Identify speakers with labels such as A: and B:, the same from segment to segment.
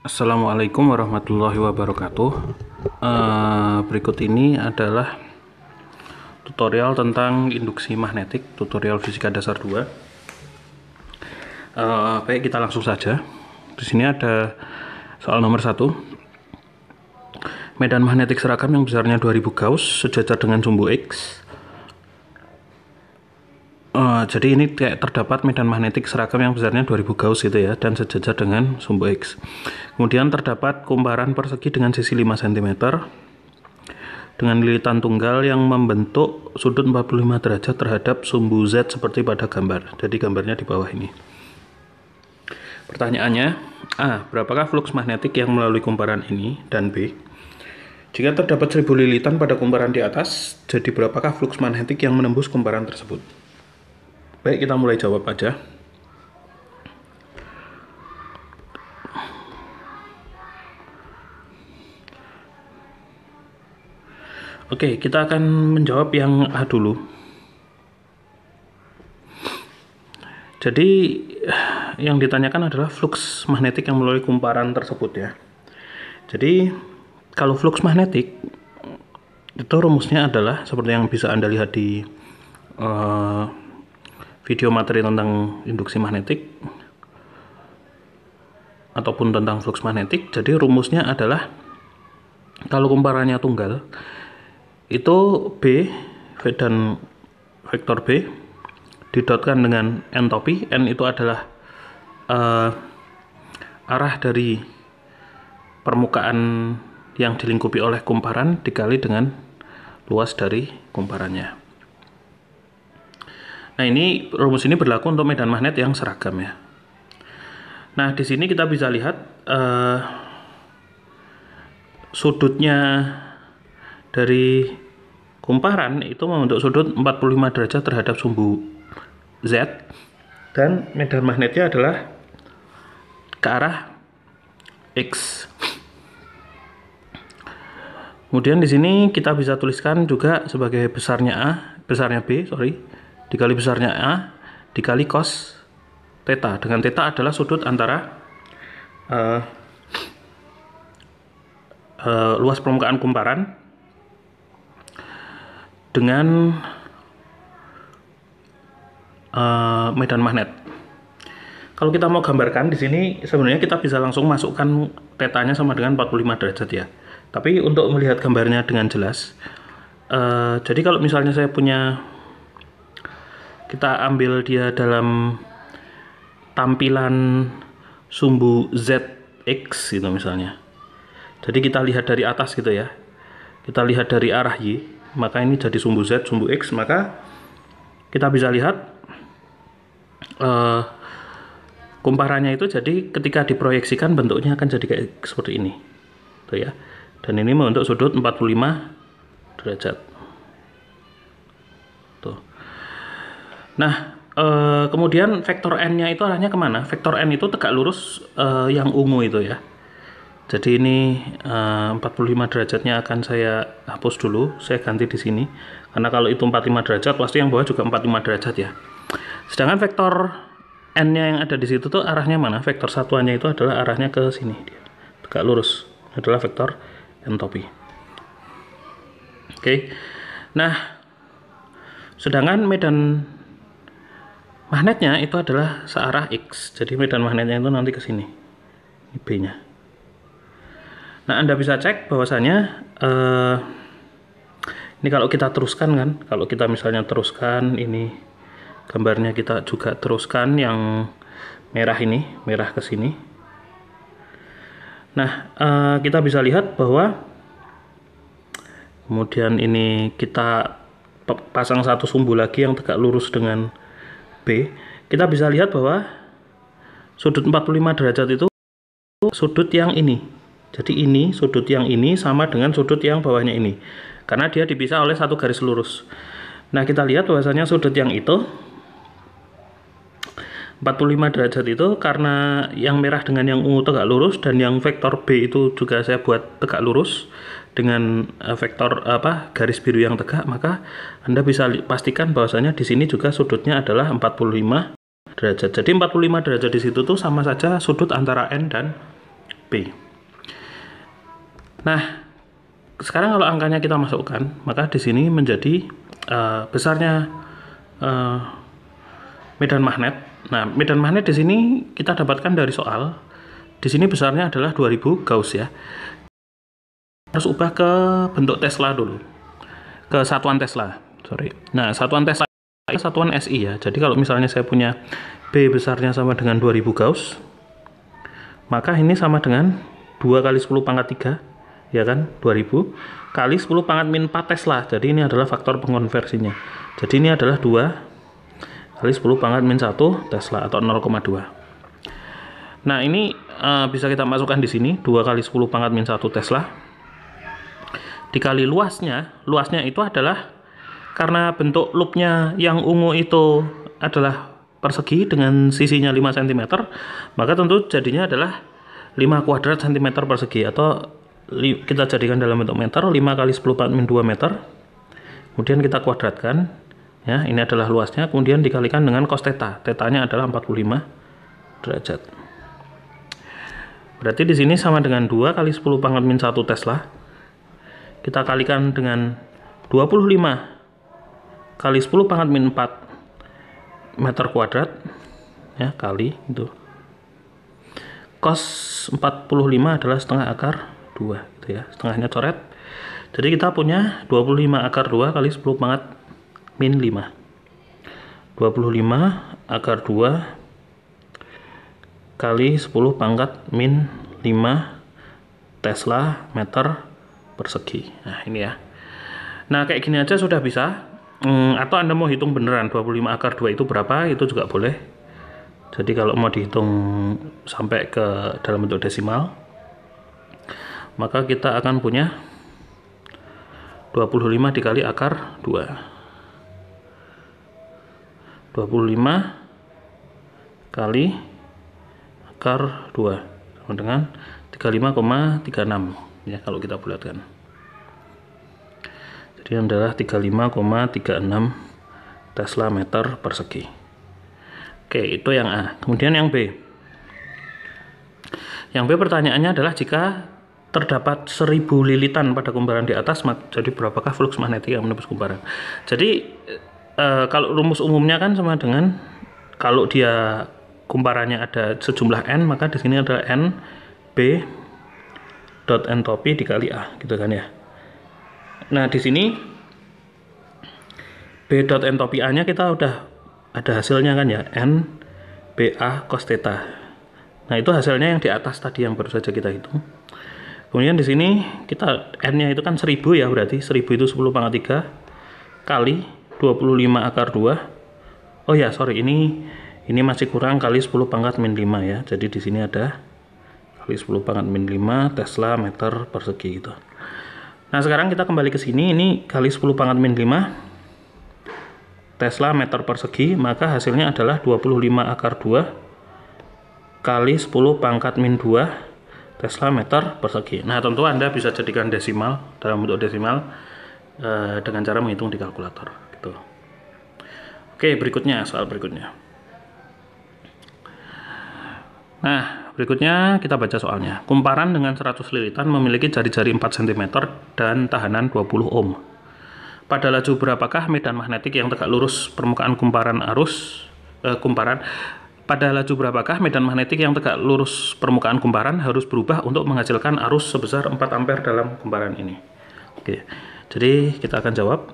A: Assalamualaikum warahmatullahi wabarakatuh. Berikut ini adalah tutorial tentang induksi magnetik, tutorial fisika dasar 2. Baik, kita langsung saja. Di sini ada soal nomor 1. Medan magnetik seragam yang besarnya 2000 Gauss sejajar dengan sumbu X. Jadi ini terdapat medan magnetik seragam yang besarnya 2000 Gauss gitu ya, dan sejajar dengan sumbu X. Kemudian terdapat kumparan persegi dengan sisi 5 cm dengan lilitan tunggal yang membentuk sudut 45 derajat terhadap sumbu Z seperti pada gambar. Jadi gambarnya di bawah ini. Pertanyaannya, A. Berapakah flux magnetik yang melalui kumparan ini? Dan B. Jika terdapat 1000 lilitan pada kumparan di atas, jadi berapakah flux magnetik yang menembus kumparan tersebut? Baik, kita mulai jawab aja. Oke, kita akan menjawab yang A dulu. Jadi, yang ditanyakan adalah flux magnetik yang melalui kumparan tersebut ya. Jadi, kalau flux magnetik, itu rumusnya adalah seperti yang bisa Anda lihat di video materi tentang induksi magnetik ataupun tentang flux magnetik. Jadi rumusnya adalah kalau kumparannya tunggal itu B dan vektor B didotkan dengan entopi. N itu adalah arah dari permukaan yang dilingkupi oleh kumparan dikali dengan luas dari kumparannya. Nah, ini rumus ini berlaku untuk medan magnet yang seragam ya. Nah, di sini kita bisa lihat sudutnya dari kumparan itu membentuk sudut 45 derajat terhadap sumbu Z, dan medan magnetnya adalah ke arah X. Kemudian di sini kita bisa tuliskan juga sebagai besarnya B, dikali besarnya A dikali cos theta, dengan theta adalah sudut antara luas permukaan kumparan dengan medan magnet. Kalau kita mau gambarkan di sini sebenarnya kita bisa langsung masukkan tetanya sama dengan 45 derajat ya. Tapi untuk melihat gambarnya dengan jelas, jadi kalau misalnya kita ambil dia dalam tampilan sumbu ZX gitu misalnya. Jadi kita lihat dari atas gitu ya. Kita lihat dari arah Y, maka ini jadi sumbu Z, sumbu X, maka kita bisa lihat kumparannya itu jadi ketika diproyeksikan bentuknya akan jadi kayak seperti ini. Tuh ya. Dan ini membentuk sudut 45 derajat. Tuh. Nah, kemudian vektor N-nya itu arahnya kemana? Vektor N itu tegak lurus yang ungu itu ya. Jadi ini 45 derajatnya akan saya hapus dulu, saya ganti di sini. Karena kalau itu 45 derajat, pasti yang bawah juga 45 derajat ya. Sedangkan vektor N-nya yang ada di situ tuh arahnya mana? Vektor satuannya itu adalah arahnya ke sini, tegak lurus. Adalah vektor entopi. Oke. Nah, sedangkan medan magnetnya itu adalah searah X. Jadi medan magnetnya itu nanti ke sini. Ini B-nya. Nah, Anda bisa cek bahwasanya ini kalau kita teruskan kan, kalau kita misalnya teruskan ini gambarnya, kita juga teruskan yang merah ini, merah ke sini. Nah, kita bisa lihat bahwa kemudian ini kita pasang satu sumbu lagi yang tegak lurus dengan B. Kita bisa lihat bahwa sudut 45 derajat itu sudut yang ini. Jadi ini sudut yang ini sama dengan sudut yang bawahnya ini, karena dia dipisah oleh satu garis lurus. Nah, kita lihat bahwasanya sudut yang itu 45 derajat itu karena yang merah dengan yang ungu tegak lurus, dan yang vektor B itu juga saya buat tegak lurus dengan vektor garis biru yang tegak, maka Anda bisa pastikan bahwasanya di sini juga sudutnya adalah 45 derajat. Jadi 45 derajat di situ tuh sama saja sudut antara N dan B. Nah, sekarang kalau angkanya kita masukkan, maka di sini menjadi besarnya medan magnet. Nah, medan magnet di sini kita dapatkan dari soal. Di sini besarnya adalah 2000 Gauss ya. Harus ubah ke bentuk Tesla dulu. Ke satuan Tesla. Sorry. Nah, satuan Tesla itu satuan SI ya. Jadi kalau misalnya saya punya B besarnya sama dengan 2000 Gauss, maka ini sama dengan 2 kali 10 pangkat 3, ya kan? 2000 kali 10 pangkat min 4 Tesla. Jadi ini adalah faktor pengkonversinya. Jadi ini adalah 2 kali 10 pangkat min 1 Tesla atau 0,2. Nah, ini bisa kita masukkan di sini 2 kali 10 pangkat min 1 Tesla dikali luasnya. Luasnya itu adalah karena bentuk loopnya yang ungu itu adalah persegi dengan sisinya 5 cm, maka tentu jadinya adalah 5 kuadrat cm persegi, atau kita jadikan dalam bentuk meter, 5 kali 10 pangkat min 2 meter, kemudian kita kuadratkan ya, ini adalah luasnya, kemudian dikalikan dengan cos theta. Tetanya adalah 45 derajat. Berarti di sini sama dengan 2 kali 10 pangkat min 1 Tesla. Kita kalikan dengan 25 kali 10 pangkat min 4 meter kuadrat ya, kali itu cos 45 adalah setengah akar 2 gitu ya, setengahnya coret. Jadi kita punya 25 akar 2 kali 10 pangkat min 5. 25 akar 2 kali 10 pangkat min 5 Tesla meter persegi. Nah, ini ya. Nah, kayak gini aja sudah bisa. Atau Anda mau hitung beneran 25 akar 2 itu berapa, itu juga boleh. Jadi kalau mau dihitung sampai ke dalam bentuk desimal, maka kita akan punya 25 dikali akar 2. 25 kali akar 2 sama dengan 35,36 ya kalau kita bulatkan. Jadi adalah 35,36 Tesla meter persegi. Oke, itu yang A. Kemudian yang B. Yang B pertanyaannya adalah jika terdapat 1000 lilitan pada kumparan di atas, jadi berapakah flux magnetik yang menembus kumparan? Jadi kalau rumus umumnya kan sama dengan kalau dia kumparannya ada sejumlah N, maka di sini adalah N B dot entropi dikali A, gitu kan ya. Nah, di sini B dot entropi A-nya kita udah ada hasilnya kan ya, N BA cos theta. Nah, itu hasilnya yang di atas tadi yang baru saja kita hitung. Kemudian di sini kita N-nya itu kan 1000 ya, berarti 1000 itu 10 pangkat 3 kali 25 akar 2. Oh ya, sorry, ini masih kurang kali 10 pangkat min 5 ya. Jadi di sini ada kali 10 pangkat min 5 Tesla meter persegi gitu. Nah, sekarang kita kembali ke sini, ini kali 10 pangkat min 5 Tesla meter persegi, maka hasilnya adalah 25 akar 2 kali 10 pangkat min 2 Tesla meter persegi. Nah, tentu Anda bisa jadikan desimal, dalam bentuk desimal dengan cara menghitung di kalkulator gitu. Oke, berikutnya, soal berikutnya. Nah, berikutnya kita baca soalnya. Kumparan dengan 100 lilitan memiliki jari-jari 4 cm dan tahanan 20 ohm. Pada laju berapakah medan magnetik yang tegak lurus permukaan kumparan pada laju berapakah medan magnetik yang tegak lurus permukaan kumparan harus berubah untuk menghasilkan arus sebesar 4 ampere dalam kumparan ini? Oke. Jadi kita akan jawab.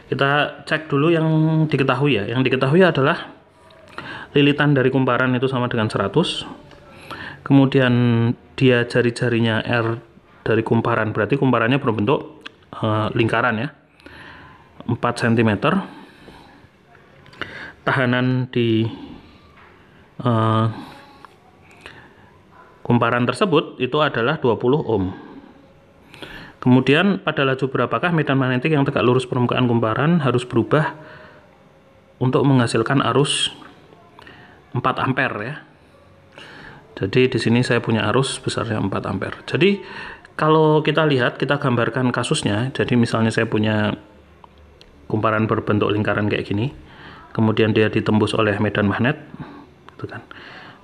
A: Kita cek dulu yang diketahui ya. Yang diketahui adalah lilitan dari kumparan itu sama dengan 100. Kemudian dia jari-jarinya R dari kumparan, berarti kumparannya berbentuk lingkaran ya, 4 cm. Tahanan di kumparan tersebut itu adalah 20 ohm. Kemudian pada laju berapakah medan magnetik yang tegak lurus permukaan kumparan harus berubah untuk menghasilkan arus 4 ampere ya. Jadi di sini saya punya arus besarnya 4 ampere. Jadi kalau kita lihat, kita gambarkan kasusnya. Jadi misalnya saya punya kumparan berbentuk lingkaran kayak gini, kemudian dia ditembus oleh medan magnet, gitu kan.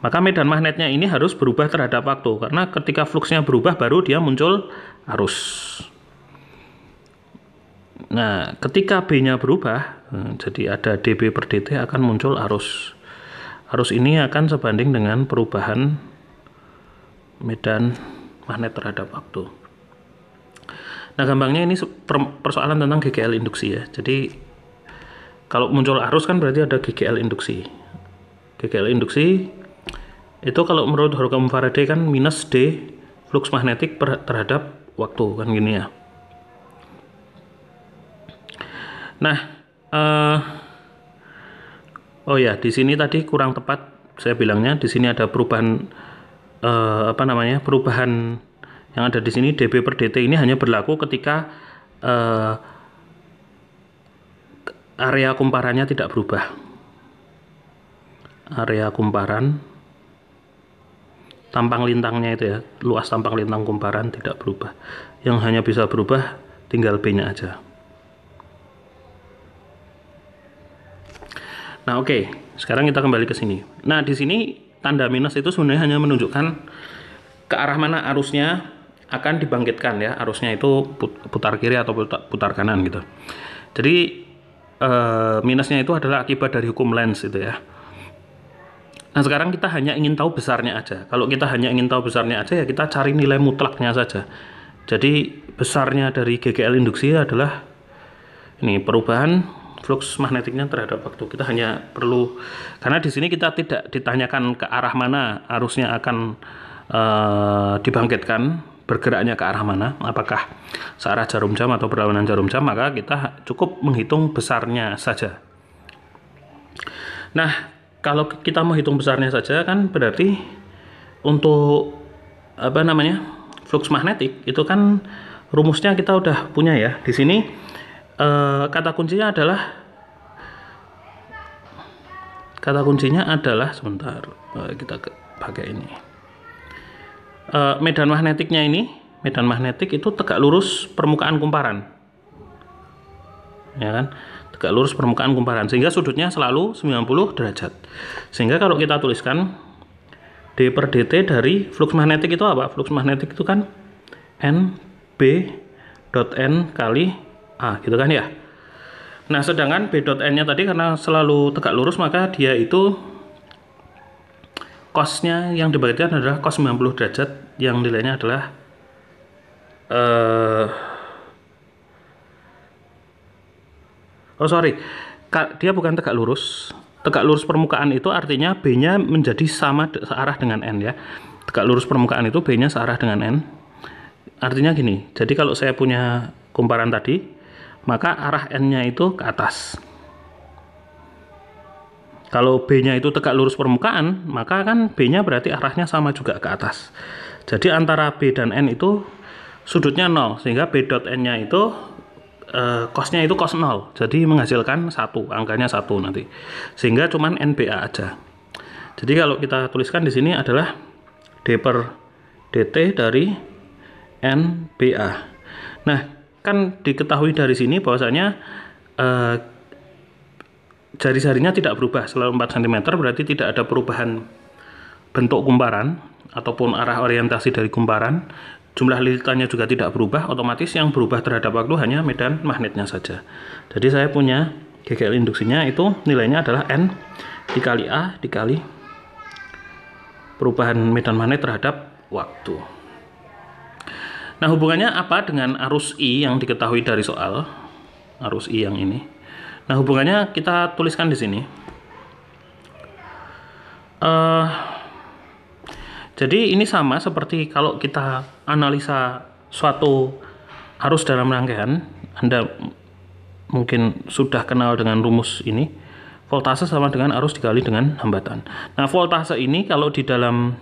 A: maka medan magnetnya ini harus berubah terhadap waktu, karena ketika fluksnya berubah baru dia muncul arus. Nah, ketika B-nya berubah, jadi ada dB per dt, akan muncul arus. Arus ini akan sebanding dengan perubahan medan magnet terhadap waktu. Nah, gampangnya ini persoalan tentang GGL induksi ya. Jadi kalau muncul arus kan berarti ada GGL induksi. GGL induksi itu kalau menurut Hukum Faraday kan minus D flux magnetik terhadap waktu, kan gini ya. Nah, oh ya, di sini tadi kurang tepat saya bilangnya. Di sini ada perubahan perubahan yang ada di sini dB per dt ini hanya berlaku ketika area kumparannya tidak berubah. Area kumparan tampang lintangnya itu ya, luas tampang lintang kumparan tidak berubah. Yang hanya bisa berubah tinggal B-nya aja. Nah, oke. Sekarang kita kembali ke sini. Nah, di sini tanda minus itu sebenarnya hanya menunjukkan ke arah mana arusnya akan dibangkitkan ya. Arusnya itu putar kiri atau putar kanan gitu. Jadi minusnya itu adalah akibat dari hukum Lenz itu ya. Nah, sekarang kita hanya ingin tahu besarnya aja. Kalau kita hanya ingin tahu besarnya aja ya kita cari nilai mutlaknya saja. Jadi besarnya dari GGL induksi adalah ini, perubahan flux magnetiknya terhadap waktu. Kita hanya perlu, karena di sini kita tidak ditanyakan ke arah mana arusnya akan dibangkitkan, bergeraknya ke arah mana, apakah searah jarum jam atau berlawanan jarum jam, maka kita cukup menghitung besarnya saja. Nah, kalau kita mau hitung besarnya saja kan berarti untuk flux magnetik itu kan rumusnya kita udah punya ya. Di sini kata kuncinya adalah sebentar, kita pakai ini. Medan magnetiknya ini, medan magnetik itu tegak lurus permukaan kumparan, ya kan? Tegak lurus permukaan kumparan, sehingga sudutnya selalu 90 derajat. Sehingga kalau kita tuliskan d per dt dari flux magnetik itu apa? Flux magnetik itu kan n b dot n kali a, gitu kan ya. Nah, sedangkan b dot n nya tadi karena selalu tegak lurus, maka dia itu cosnya yang dibangkitkan adalah cos 90 derajat yang nilainya adalah dia bukan tegak lurus. Tegak lurus permukaan itu artinya B-nya menjadi sama searah dengan N ya. Tegak lurus permukaan itu B-nya searah dengan N. Artinya gini, jadi kalau saya punya kumparan tadi, maka arah N-nya itu ke atas. Kalau B-nya itu tegak lurus permukaan, maka kan B-nya berarti arahnya sama juga ke atas. Jadi antara B dan N itu sudutnya 0, sehingga B dot N-nya itu cosnya itu cos 0. Jadi menghasilkan 1, angkanya 1 nanti. Sehingga cuman NBA aja. Jadi kalau kita tuliskan di sini adalah D per dt dari NBA. Nah, kan diketahui dari sini bahwasanya jari-jarinya tidak berubah selalu 4 cm, berarti tidak ada perubahan bentuk kumparan ataupun arah orientasi dari kumparan. Jumlah lilitannya juga tidak berubah, otomatis yang berubah terhadap waktu hanya medan magnetnya saja. Jadi saya punya GGL induksinya itu nilainya adalah N dikali A dikali perubahan medan magnet terhadap waktu. Nah, hubungannya apa dengan arus I yang diketahui dari soal? Arus I yang ini. Nah, hubungannya kita tuliskan di sini. Jadi ini sama seperti kalau kita analisa suatu arus dalam rangkaian. Anda mungkin sudah kenal dengan rumus ini. Voltase sama dengan arus dikali dengan hambatan. Nah, voltase ini kalau di dalam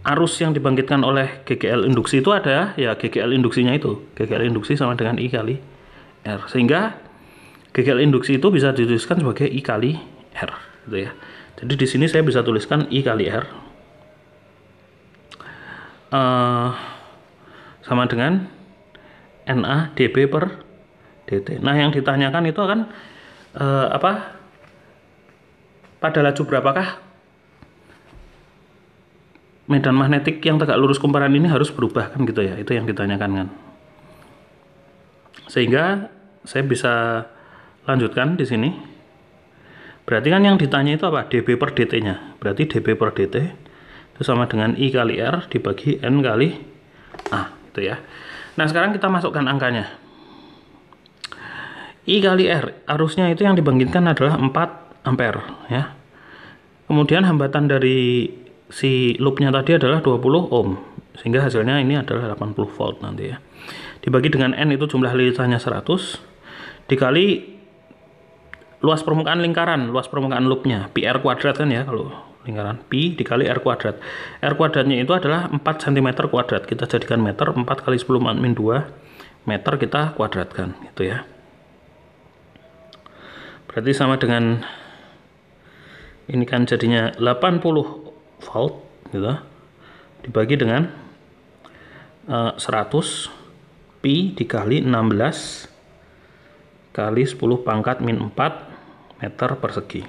A: arus yang dibangkitkan oleh GGL induksi itu ada ya GGL induksinya itu. GGL induksi sama dengan I kali R. Sehingga GGL induksi itu bisa dituliskan sebagai I kali R gitu ya. Jadi di sini saya bisa tuliskan I kali R sama dengan NA dB per dt. Nah, yang ditanyakan itu akan pada laju berapakah medan magnetik yang tegak lurus kumparan ini harus berubah, kan gitu ya, itu yang ditanyakan kan. Sehingga saya bisa lanjutkan di sini. Berarti kan yang ditanya itu apa? dB per dt nya. Berarti dB per dt itu sama dengan I kali R dibagi N kali A, gitu ya. Nah sekarang kita masukkan angkanya. I kali R, arusnya itu yang dibangkitkan adalah 4 ampere ya. Kemudian hambatan dari si loopnya tadi adalah 20 ohm, sehingga hasilnya ini adalah 80 volt nanti ya. Dibagi dengan N itu jumlah lilitannya 100 dikali luas permukaan lingkaran, luas permukaan loopnya, pi R kuadrat kan ya, kalau lingkaran pi dikali R kuadrat. R kuadratnya itu adalah 4 cm kuadrat, kita jadikan meter, 4 kali 10⁻², meter kita kuadratkan, gitu ya. Berarti sama dengan ini kan jadinya 80 volt gitu, dibagi dengan 100 pi dikali 16 kali 10⁻⁴ meter persegi.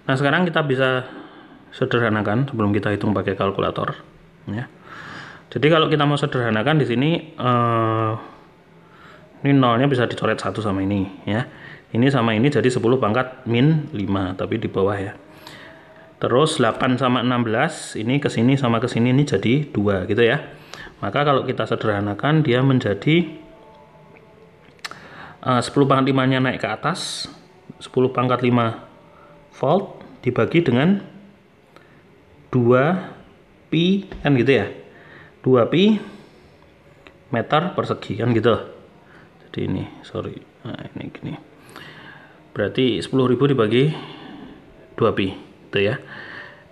A: Nah sekarang kita bisa sederhanakan sebelum kita hitung pakai kalkulator ya. Jadi kalau kita mau sederhanakan di sini ini nolnya bisa dicoret 1 sama ini ya. Ini sama ini jadi 10⁻⁵ tapi di bawah ya. Terus 8 sama 16 ini ke sini sama ke sini ini jadi 2 gitu ya. Maka kalau kita sederhanakan dia menjadi 10⁻⁵-nya naik ke atas, 10⁻⁵ volt dibagi dengan 2 pi kan gitu ya. 2 pi meter persegi kan gitu. Jadi ini sorry, nah ini gini. Berarti 10.000 dibagi 2 pi gitu ya.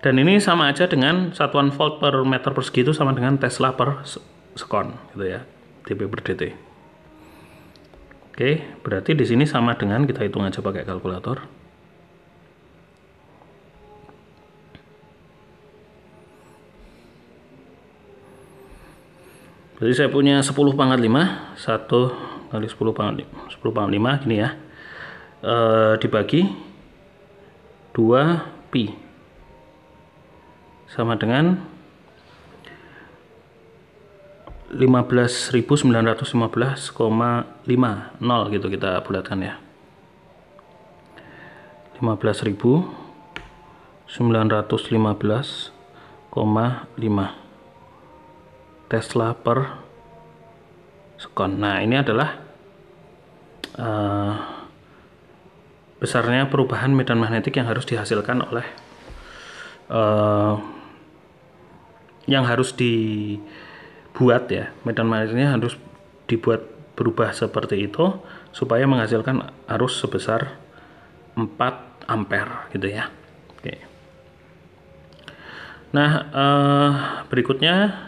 A: Dan ini sama aja dengan satuan volt per meter persegi itu sama dengan Tesla per sekon gitu ya, dB per dt. Oke, berarti di sini sama dengan, kita hitung aja pakai kalkulator. Jadi saya punya 10⁻⁵, 1 kali 10⁻⁵ gini ya, dibagi 2 pi sama dengan 15.915,50 gitu, kita bulatkan ya. 15.915,5 Tesla per sekon. Nah ini adalah besarnya perubahan medan magnetik yang harus dihasilkan oleh yang harus dibuat ya, medan magnetiknya harus dibuat berubah seperti itu supaya menghasilkan arus sebesar 4 ampere gitu ya. Oke. Nah berikutnya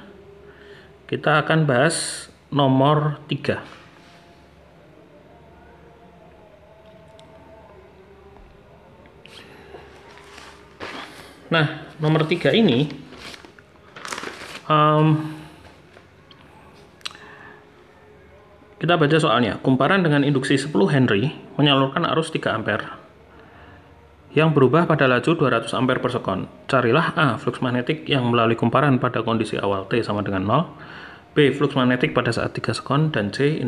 A: kita akan bahas nomor 3. Nah nomor 3 ini kita baca soalnya. Kumparan dengan induksi 10 Henry menyalurkan arus 3 ampere yang berubah pada laju 200 ampere per sekon. Carilah A, flux magnetik yang melalui kumparan pada kondisi awal T sama dengan 0, B, flux magnetik pada saat 3 sekon, dan C,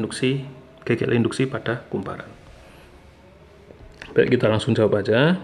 A: GGL induksi pada kumparan. Baik, kita langsung jawab aja.